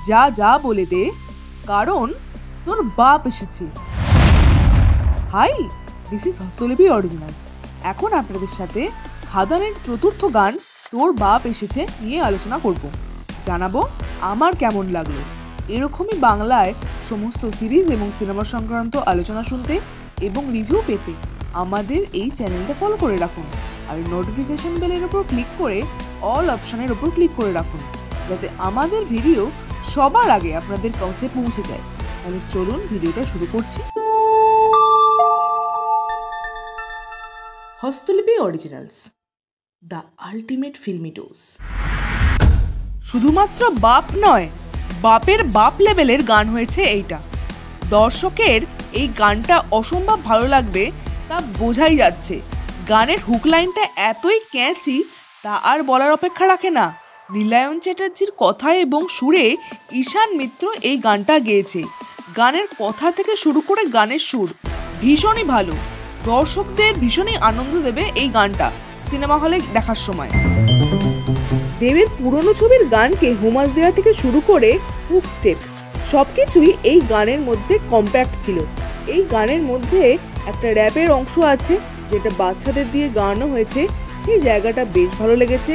যা যা বলে দে, কারণ তোর বাপ এসেছে। Hi, this is Hastalipi Originals. এখন আপনাদের সাথে খাদানের চতুর্থ গান তোর বাপ এসেছে নিয়ে আলোচনা করব। জানাবো আমার কেমন লাগলো। এরকমই বাংলায় সমস্ত সিরিজ এবং সিনেমা সংক্রান্ত আলোচনা শুনতে এবং রিভিউ পেতে আমাদের এই চ্যানেলটা ফলো করে রাখুন আর নোটিফিকেশন বেলের উপর ক্লিক করে অল অপশনের উপর ক্লিক করে রাখুন, যাতে আমাদের ভিডিও সবার আগে আপনাদের কাছে পৌঁছে যায়। তাহলে চলুন ভিডিওটা শুরু করছি। Hastalipi Originals, the ultimate filmy dose. শুধুমাত্র বাপ নয়, বাপের বাপ লেভেলের গান হয়েছে এইটা। দর্শকের এই গানটা অসম্ভব ভালো লাগবে তা বোঝাই যাচ্ছে। গানের হুক লাইনটা এতই ক্যাচি তা আর বলার অপেক্ষা রাখে না। নীলায়ন চ্যাটার্জির কথা এবং সুরে ঈশান মিত্র এই গানটা গেয়েছে। গানের কথা থেকে শুরু করে গানের সুর ভীষণই ভালো। দর্শকদের ভীষণই আনন্দ দেবে এই গানটা সিনেমা হলে দেখার সময়। দেবের পুরনো ছবির গানকে হোমাজ দেওয়া থেকে শুরু করে হুক স্টেপ সবকিছুই এই গানের মধ্যে কম্প্যাক্ট ছিল। এই গানের মধ্যে একটা র্যাপের অংশ আছে যেটা বাচ্চাদের দিয়ে গানো হয়েছে, সেই জায়গাটা বেশ ভালো লেগেছে।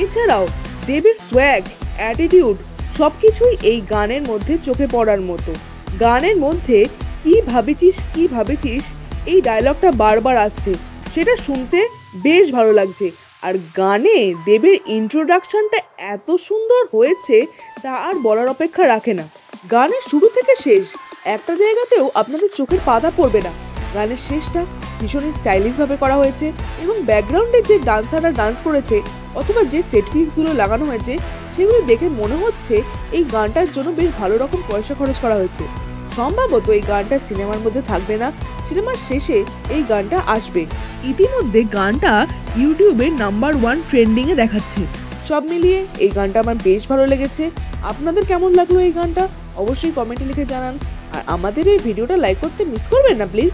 এছাড়াও দেবের সোয়াগ, অ্যাটিটিউড সবকিছুই এই গানের মধ্যে চোখে পড়ার মতো। গানের মধ্যে কি ভাবেছিস এই ডায়লগটা বারবার আসছে, সেটা শুনতে বেশ ভালো লাগছে। আর গানে দেবের ইন্ট্রোডাকশনটা এত সুন্দর হয়েছে তা আর বলার অপেক্ষা রাখে না। গানের শুরু থেকে শেষ একটা জায়গাতেও আপনাদের চোখের পাতা পড়বে না। গানের শেষটা ভীষণই স্টাইলিশভাবে করা হয়েছে এবং ব্যাকগ্রাউন্ডে যে ডান্সাররা ডান্স করেছে অথবা যে সেট পিসগুলো লাগানো হয়েছে সেগুলো দেখে মনে হচ্ছে এই গানটার জন্য বেশ ভালো রকম পয়সা খরচ করা হয়েছে। সম্ভবত এই গানটা সিনেমার মধ্যে থাকবে না, সিনেমার শেষে এই গানটা আসবে। ইতিমধ্যে গানটা ইউটিউবের নাম্বার 1 ট্রেন্ডিংয়ে দেখাচ্ছে। সব মিলিয়ে এই গানটা আমার বেশ ভালো লেগেছে। আপনাদের কেমন লাগলো এই গানটা অবশ্যই কমেন্টে লিখে জানান। আর আমাদের এই ভিডিওটা লাইক করতে মিস করবেন না প্লিজ।